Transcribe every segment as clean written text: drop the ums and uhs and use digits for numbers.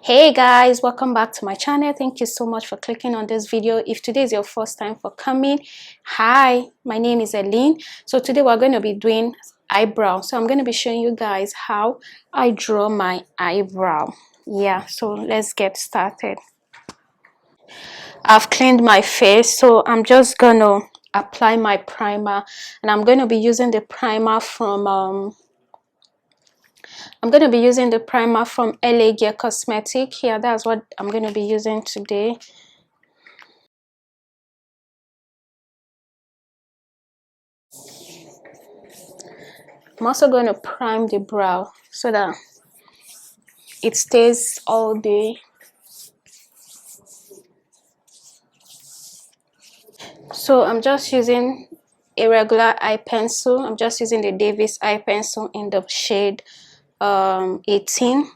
Hey guys, welcome back to my channel. Thank you so much for clicking on this video. If today is your first time for coming, hi, my name is Eileen. So today we're going to be doing eyebrow. So I'm going to be showing you guys how I draw my eyebrow. Yeah, so let's get started. I've cleaned my face, so I'm just going to apply my primer, and I'm going to be using the primer from LA Gear Cosmetic. Yeah, that's what I'm going to be using today. I'm also going to prime the brow so that it stays all day. So I'm just using a regular eye pencil. I'm just using the Davis eye pencil in the shade 18.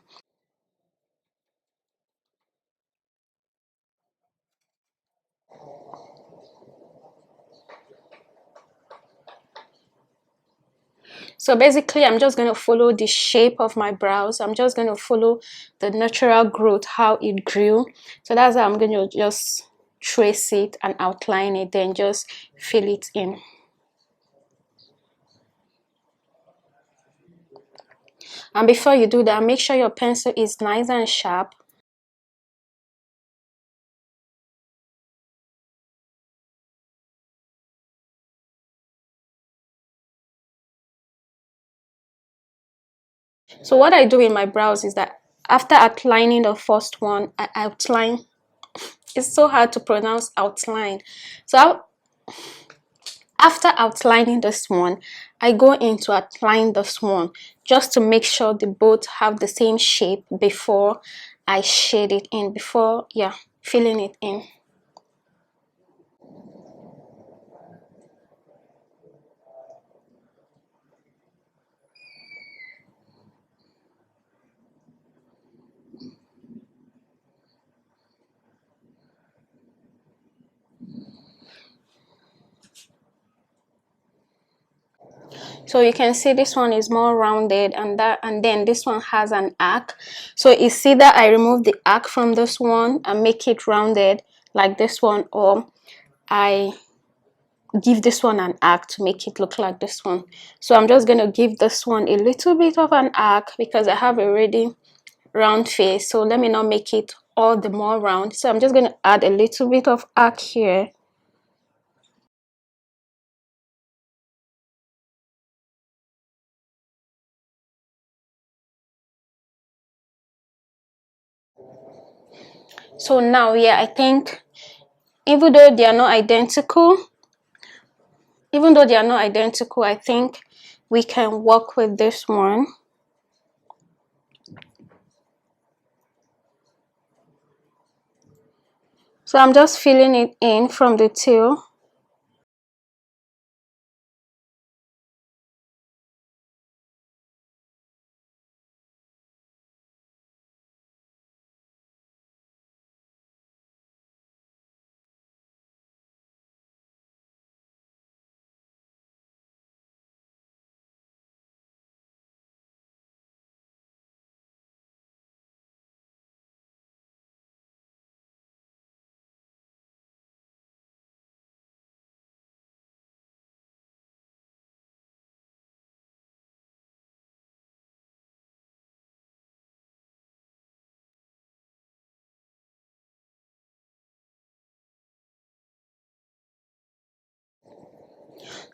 So basically, I'm just going to follow the shape of my brows. I'm just going to follow the natural growth, how it grew. So that's how I'm going to just trace it and outline it, then just fill it in. And before you do that, make sure your pencil is nice and sharp. So what I do in my brows is that after outlining the first one, I outline. It's so hard to pronounce outline. So after outlining this one, I go into outline this one just to make sure they both have the same shape before I shade it in, before filling it in. So you can see this one is more rounded, and then this one has an arc. So you see that I remove the arc from this one and make it rounded like this one, or I give this one an arc to make it look like this one. So I'm just going to give this one a little bit of an arc because I have already round face, so let me not make it all the more round. So I'm just going to add a little bit of arc here. So now I think even though they are not identical, I think we can work with this one. So I'm just filling it in from the tail.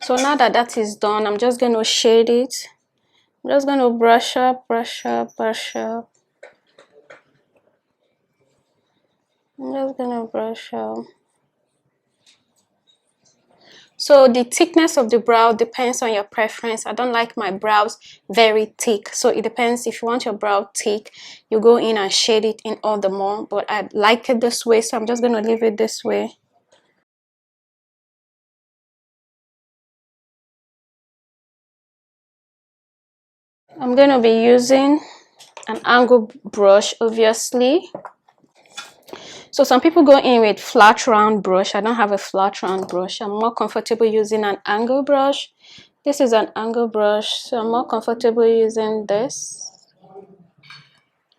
So now that that is done, I'm just going to shade it. I'm just going to brush up, brush up, brush up. I'm just going to brush up. So the thickness of the brow depends on your preference. I don't like my brows very thick, so it depends. If you want your brow thick, you go in and shade it in all the more, but I like it this way, so I'm just going to leave it this way. I'm going to be using an angle brush, obviously. So some people go in with flat round brush. I don't have a flat round brush. I'm more comfortable using an angle brush. This is an angle brush, so I'm more comfortable using this.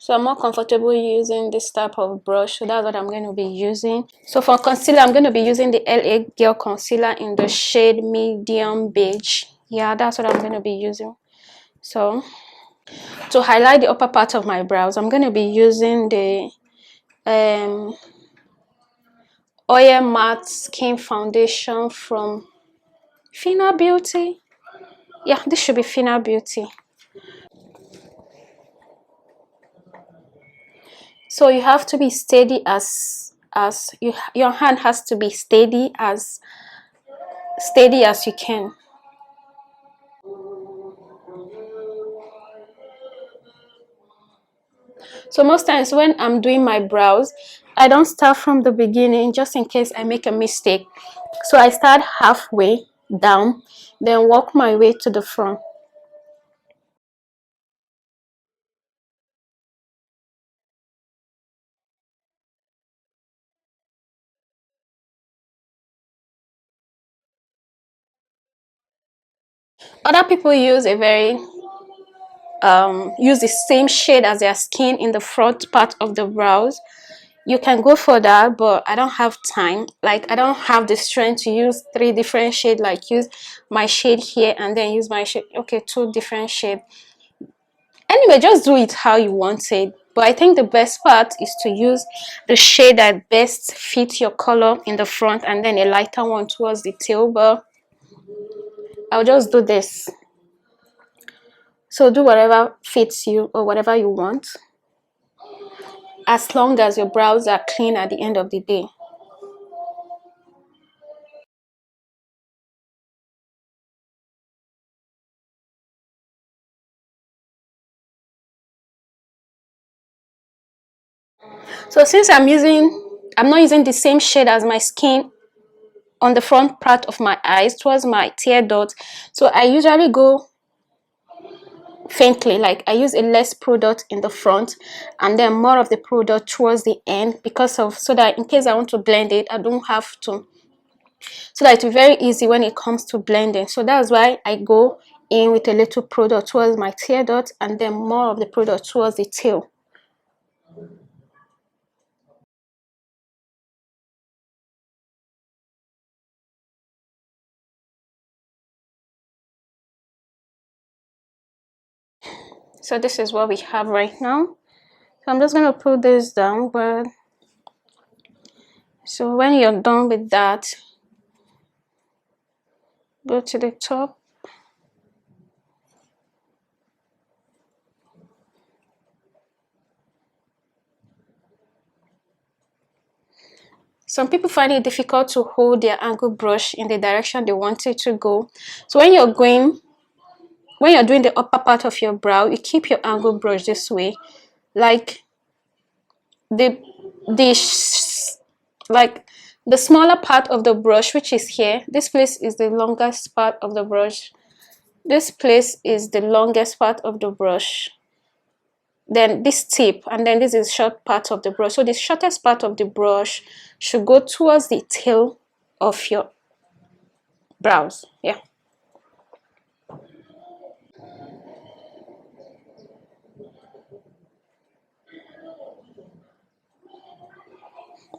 So I'm more comfortable using this type of brush, so that's what I'm going to be using. So for concealer, I'm going to be using the LA Girl concealer in the shade medium beige. Yeah, that's what I'm going to be using. So to highlight the upper part of my brows, I'm going to be using the Oil Matte Skin Foundation from Fina Beauty. Yeah, this should be Fina Beauty. So you have to be steady your hand has to be steady as you can. So most times when I'm doing my brows, I don't start from the beginning just in case I make a mistake. So I start halfway down, then work my way to the front. Other people use use the same shade as their skin in the front part of the brows. You can go for that, but I don't have time. Like, I don't have the strength to use 3 different shades, like use my shade here and then use my shade. Okay, 2 different shades. Anyway, just do it how you want it. But I think the best part is to use the shade that best fits your color in the front and then a lighter one towards the tail. But I'll just do this. So do whatever fits you or whatever you want, as long as your brows are clean at the end of the day. So since I'm not using the same shade as my skin on the front part of my eyes towards my tear dot, so I usually go faintly, like I use a less product in the front and then more of the product towards the end, so that in case I want to blend it, I don't have to, so that it's very easy when it comes to blending. So that's why I go in with a little product towards my tear dot and then more of the product towards the tail. So this is what we have right now. So I'm just going to put this down, but so when you're done with that, go to the top. Some people find it difficult to hold their angle brush in the direction they want it to go. So when you're doing the upper part of your brow, you keep your angle brush this way, like the like the smaller part of the brush, which is here. This place is the longest part of the brush. This place is the longest part of the brush. Then this tip, and then this is short part of the brush. So the shortest part of the brush should go towards the tail of your brows. Yeah.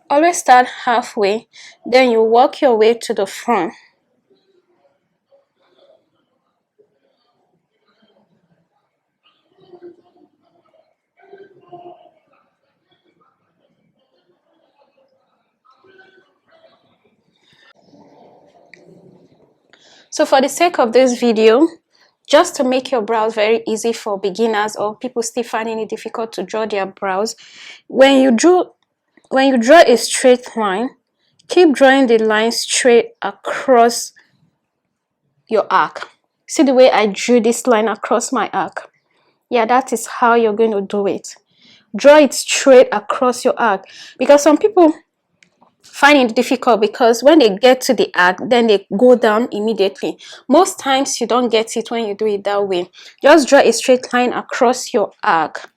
Always start halfway, then you work your way to the front. So for the sake of this video, just to make your brows very easy for beginners or people still finding it difficult to draw their brows, when you draw a straight line, keep drawing the line straight across your arc. See the way I drew this line across my arc? Yeah, that is how you're going to do it. Draw it straight across your arc, because some people find it difficult because when they get to the arc, then they go down immediately. Most times you don't get it when you do it that way. Just draw a straight line across your arc,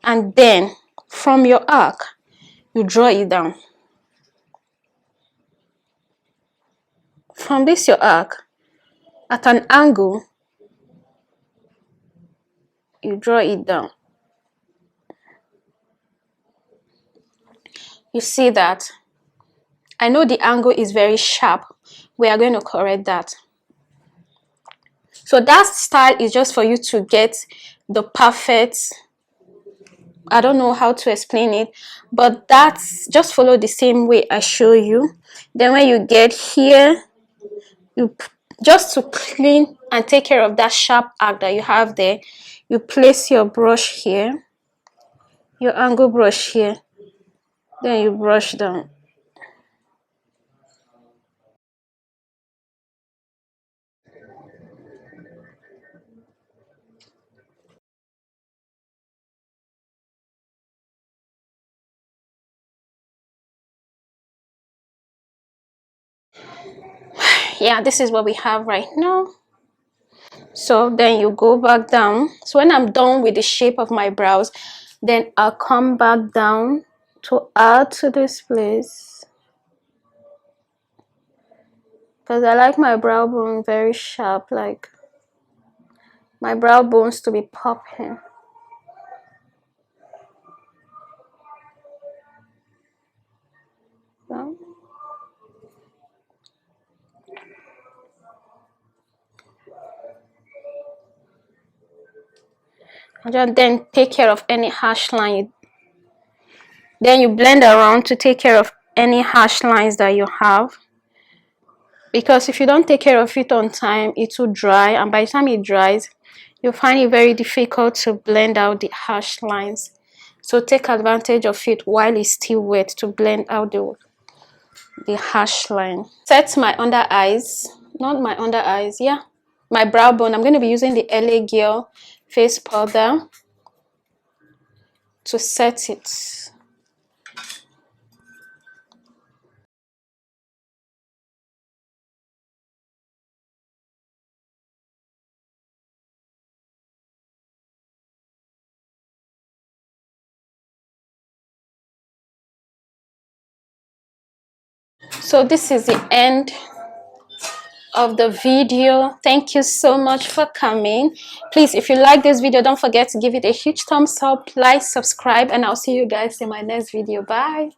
and then from your arc you draw it down. From this your arc, at an angle, you draw it down. You see that? I know the angle is very sharp. We are going to correct that. So that style is just for you to get the perfect, I don't know how to explain it, but that's just follow the same way I show you. Then when you get here, you just to clean and take care of that sharp arc that you have there, you place your brush here, your angle brush here, then you brush down. Yeah, this is what we have right now. So then you go back down. So when I'm done with the shape of my brows, then I'll come back down to add to this place, because I like my brow bone very sharp, like my brow bones to be popping. So, and then take care of any harsh line. Then you blend around to take care of any harsh lines that you have, because if you don't take care of it on time, it will dry, and by the time it dries, you'll find it very difficult to blend out the harsh lines. So take advantage of it while it's still wet to blend out the harsh line. Set my under eyes, not my under eyes, yeah, my brow bone. I'm going to be using the LA Girl face powder to set it. So this is the end of the video. Thank you so much for coming. Please, if you like this video, don't forget to give it a huge thumbs up, like, subscribe, and I'll see you guys in my next video. Bye.